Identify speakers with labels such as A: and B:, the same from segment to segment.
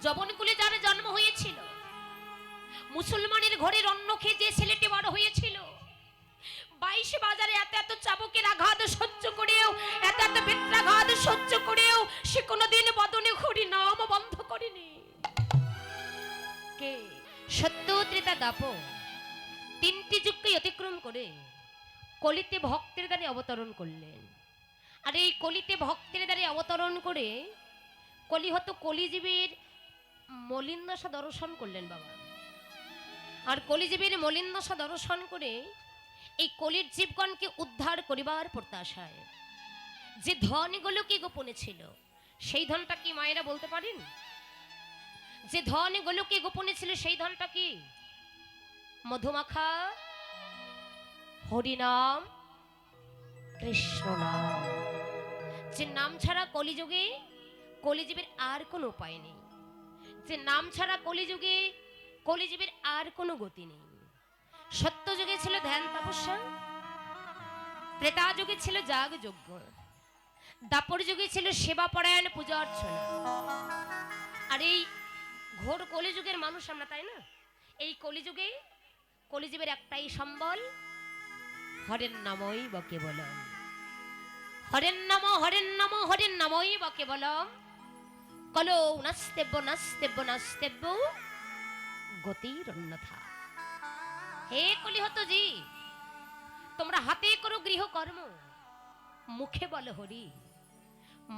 A: যবনকুলে যার জন্ম হয়েছিল, মুসলমানের ঘরের অন্ন খেয়ে যে ছেলেটি বড় হয়েছিল, 22 বাজারে এত এত চাবুকের আঘাত সহ্য করেও, এত এত বেত্রাঘাত সহ্য করেও সে কোনোদিন বদনে হরি নাম বন্ধ করেনি। কে? সত্য, ত্রেতা, দ্বাপর তিনটি যুগকে অতিক্রম করে কলিতে ভক্তের দ্বারে অবতরণ করলেন। আর এই কলিতে ভক্তের দ্বারে অবতরণ করে কলিহত কলিজীবের মলিনদশা দর্শন করলেন বাবা। আর কলিজীবের মলিনদশা দর্শন করে এই কলির জীবগণকে উদ্ধার করিবার প্রত্যাশায় যে ধনগুলোকে গোপনে ছিল, সেই ধনটা কি মায়েরা বলতে পারেন? যে ধনগুলোকে গোপনে ছিল সেই ধনটা কি? মধুমাখা হরিনাম, কৃষ্ণ নাম। যে নাম ছাড়া কলিযুগে কলিজীবের আর কোনো উপায় নেই, যে নাম ছাড়া কলিযুগে কলিজীবের আর কোনো গতি নেই। সত্য যুগে ছিল ধ্যান তপস্যা, ত্রেতা যুগে ছিল যাগ যজ্ঞ, দাপর যুগে ছিল সেবা পরায়ণ পূজা অর্চনা। আর এই ঘোর কলিযুগের মানুষ আমরা, তাই না? এই কলিযুগে কলিজীবের একটাই সম্বল, হরের নামই বা কেবলম, হরের নাম, হরের নাম, হরের নামই বা কেবলম। কলো নাস্তেব্য নাস্তেব্য নাস্তেব্য গতির অন্যথা। হে কলিহত জি, তোমরা হাতে করো গৃহকর্ম, মুখে বলো হরি,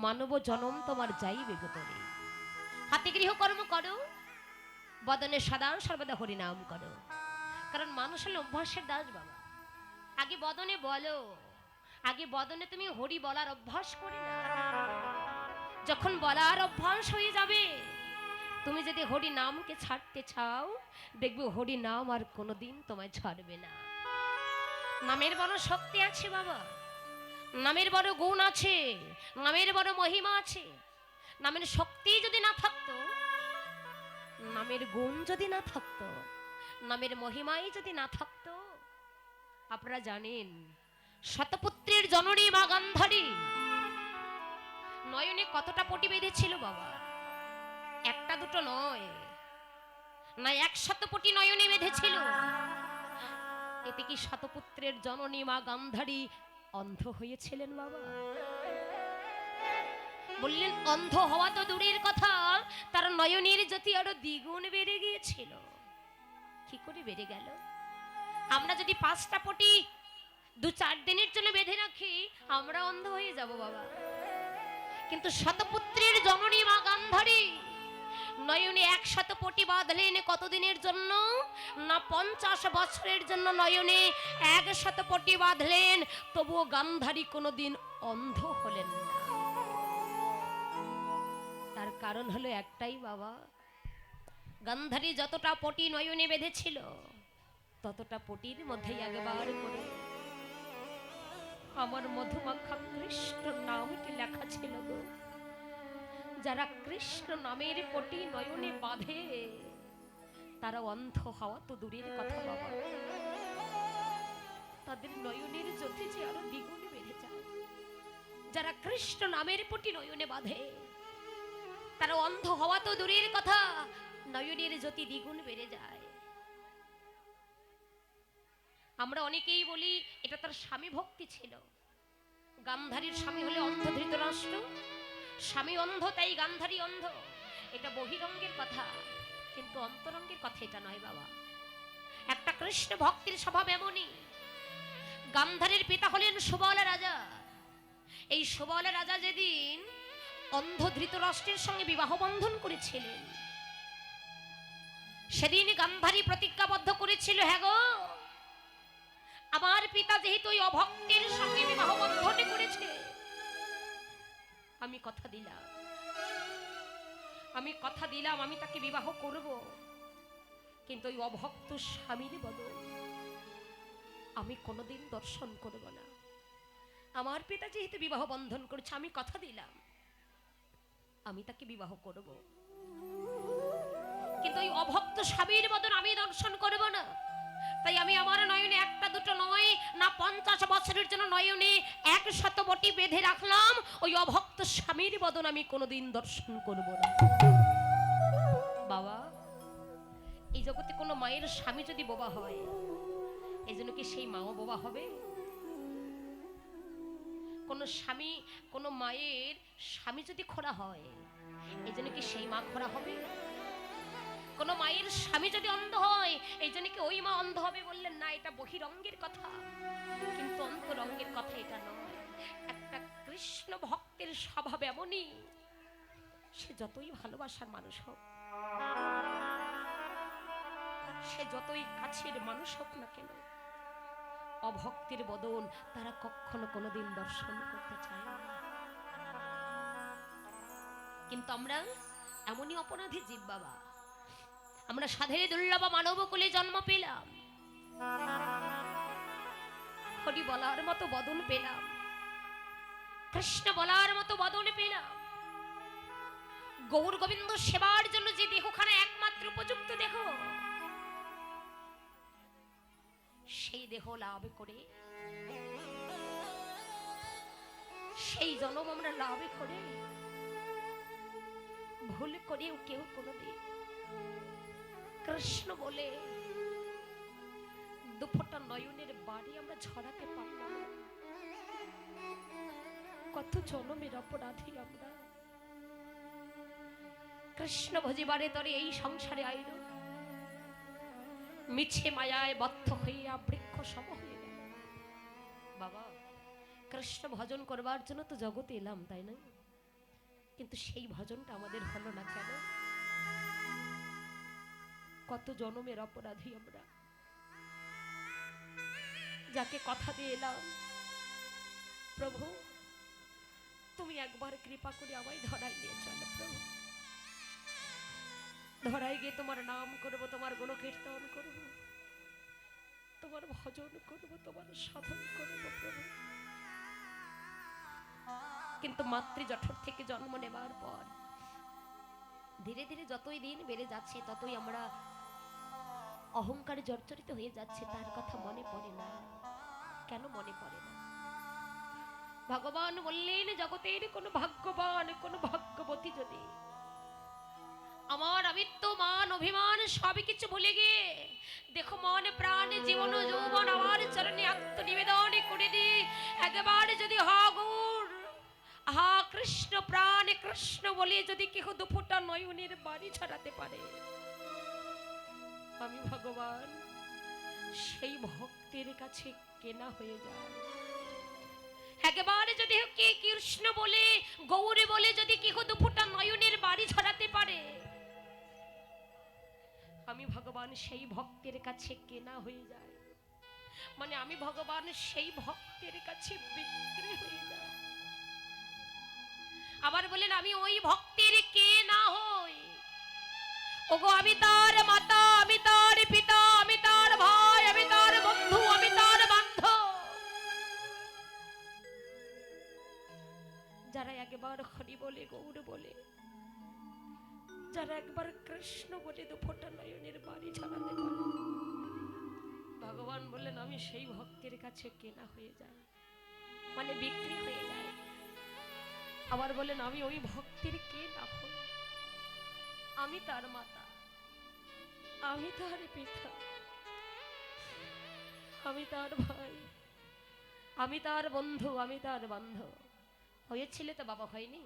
A: মানব জনম তোমার যাইবে গতরে। হাতে গৃহকর্ম করো, বদনে সদা সর্বদা হরি নাম করো। কারণ মানুষ হলো অভ্যাসের দাস বাবা। আগে বদনে বলো, আগে বদনে তুমি হরি বলার অভ্যাস করে না। যখন বলার অভ্যাস হয়ে যাবে, তুমি যদি হরি নামকে ছাড়তে চাও, দেখবে হরি নাম আর কোনোদিন তোমায় ছাড়বে না। নামের বড় শক্তি আছে বাবা, নামের বড় গুণ আছে, নামের বড় মহিমা আছে। নামের শক্তি যদি না থাকতো, নামের গুণ যদি না থাকতো, নামের মহিমাই যদি না থাকতো, আপনারা জানেন শতপুত্রের জননী মা গান্ধারী নয়নে কতটা পটি বেঁধেছিল বাবা? একটা দুটো নয়, না 100 পটি নয়নে বেঁধেছিল। এতে কি শতপুত্রের জননী মা গান্ধারী অন্ধ হয়েছিলেন বাবা? বললেন অন্ধ হওয়া তো দূরের কথা, তার নয়নের জ্যোতি আরো দ্বিগুণ বেড়ে গিয়েছিল। কি করে বেড়ে গেল? আমরা যদি 5টা পটি 2-4 দিনের জন্য বেঁধে রাখি, আমরা অন্ধ হয়ে যাব বাবা। কিন্তু শতপুত্রের জননী মা গান্ধারী নয়নে 100 পটি বাঁধলেন। কতদিনের জন্য? না 50 বছরের জন্য নয়নে 100 পটি বাঁধলেন। তবুও গান্ধারী কোনোদিন অন্ধ হলেন না। তার কারণ হলো একটাই বাবা, গান্ধারী যতটা পটি নয়নে বেঁধেছিল, ততটা পটির মধ্যেই একবার করে আমার মধুমাখা কৃষ্ণ নামটি লেখা ছিল গো। যারা কৃষ্ণ নামের পটি নয়নে বাঁধে, তারা অন্ধ হওয়া তো দূরের কথা বাবা, তাদের নয়নের জ্যোতি যে আরো দ্বিগুণ বেড়ে যায়। যারা কৃষ্ণ নামের পটি নয়নে বাঁধে, তারা অন্ধ হওয়া তো দূরের কথা, নয়নের জ্যোতি দ্বিগুণ বেড়ে যায়। আমরা অনেকেই বলি এটা তার স্বামী ভক্তি ছিল। গান্ধারীর স্বামী হলে অন্ধ ধৃতরাষ্ট্র, স্বামী অন্ধ তাই গান্ধারী অন্ধ। এটা বহিরঙ্গের কথা, কিন্তু অন্তরঙ্গের কথা এটা নয় বাবা। একটা কৃষ্ণ ভক্তির স্বভাব এমনই। গান্ধারীর পিতা হলেন সুবল রাজা। এই সুবল রাজা যেদিন অন্ধ ধৃতরাষ্ট্রের সঙ্গে বিবাহ বন্ধন করেছিলেন, সেদিন গান্ধারী প্রতিজ্ঞাবদ্ধ করেছিল, হ্যাঁ গো, আমার পিতা যেহেতু ওই অভক্তের সঙ্গে বিবাহ বন্ধন করেছে, আমি কথা দিলাম, আমি কথা দিলাম আমি তাকে বিবাহ করব, কিন্তু ওই অভক্ত স্বামীর বদল আমি কোনোদিন দর্শন করব না। আমার পিতা যেহেতু বিবাহ বন্ধন করেছে, আমি কথা দিলাম আমি তাকে বিবাহ করব, কিন্তু ওই অভক্ত স্বামীর বদন আমি দর্শন করব না। তাই আমি আমার নয়নে একটা দুটো নয়, না 50 বছরের জন্য নয়নে 100 বটি বেঁধে রাখলাম। ওই অভক্ত স্বামীর বদন আমি কোনোদিন দর্শন করব না। স্বামী যদি বোবা হয়, এই জন্য কি সেই মাও বোবা হবে? কোন মায়ের স্বামী যদি খোড়া হয়, এই জন্য কি সেই মা খোড়া হবে? কোন মায়ের স্বামী যদি অন্ধ হয়, এই জন্য কি ওই মা অন্ধ হবে? বললেন না, এটা বহিরঙ্গের কথা, কিন্তু অন্তরঙ্গের কথা এটা নয়। একটা কৃষ্ণ ভক্তের স্বভাব এমনই, সে যতই ভালোবাসার মানুষ হোক, সে যতই কাছের মানুষ হোক না কেন, অভক্তির বদন তারা কখনো কোনোদিন দর্শন করতে চায় না। কিন্তু আমরা এমনই অপরাধী জীব বাবা, আমরা সাধের দুর্লভ মানব কুলে জন্ম পেলাম, হরি বলার মতো বদন পেলাম, কৃষ্ণ বলার মতো বদন পেলাম, গৌর গোবিন্দ সেবার জন্য যে দেহখানা একমাত্র উপযুক্ত দেহ, সেই দেহ লাভ করে, সেই জন্ম আমরা লাভ করে ভুল করেও কেউ কোনোদিন কৃষ্ণ বলে দুফোঁটা নয়নের বাড়ি আমরা ঝরাতে পারলাম না। কত জন্মের অপরাধী আমরা। কৃষ্ণ ভজিবারে তরে এই সংসারে আইল, মিছে মায়ায় বদ্ধ হইয়া বৃক্ষ সম হয়ে গেল। বাবা, কৃষ্ণ ভজন করবার জন্য তো জগতে এলাম, তাই না? কিন্তু সেই ভজনটা আমাদের হলো না কেন? কত জন্মের অপরাধী আমরা, যাকে কথা দিয়ে এলাম, প্রভু তুমি একবার কৃপা করে আমায় ধরাই নিয়ে চলো প্রভু, ধরাই গিয়ে তোমার নাম করব, তোমার গুণ কীর্তন করব, তোমার ভজন করব, তোমার সাধন করব প্রভু। কিন্তু মাতৃ জঠর থেকে জন্ম নেবার পর ধীরে ধীরে যতই দিন বেড়ে যাচ্ছে, ততই আমরা অহংকারে জর্জরিত হয়ে যাচ্ছে। তার কথা মনে পড়ে না। কেন মনে পড়ে না? ভগবান বললেন, জগতের কোন ভাগ্যবান, কোন ভাগ্যবতী যদি আমার আমিত্ব মান অভিমান সবই কিছু ভুলে গিয়ে দেখো মন প্রাণ জীবন যৌবন আমার চরণে আত্মনিবেদন করে দি, একবার যদি হগুর হা কৃষ্ণ প্রাণ কৃষ্ণ বলে যদি কেহ দুফোঁটা নয়নের বাড়ি ছড়াতে পারে, আমি ভগবান সেই ভক্তের কাছে কেনা হয়ে যায়। একেবারে যদি কে কৃষ্ণ বলে গৌরী বলে যদি কেহ দুফোঁটা নয়নের বাড়ি ছড়াতে পারে, আমি ভগবান সেই ভক্তের কাছে কেনা হয়ে যায়। মানে আমি ভগবান সেই ভক্তের কাছে বিক্রি হয়ে যায়। আবার বলেন, আমি ওই ভক্তের কে না হই। ওগো আমি তার মাতা, আমি তার পিতা, আমি তার ভাই, আমি তার বন্ধু, আমি তার বান্ধব। যারা একবার হরি বলে গৌর বলে, যারা একবার কৃষ্ণ বলে দুফোঁটা নয়নের বাড়ি ছড়াতে পারে, ভগবান বললেন আমি সেই ভক্তের কাছে কেনা হয়ে যাই, মানে বিক্রি হয়ে যায়। আবার বলেন, আমি ওই ভক্তের কে না হই। আমি তার মাতা, আমি তার পিতা, আমি তার ভাই, আমি তার বন্ধু, আমি তার বান্ধব। হয়েছিল তো বাবা, হয়নি?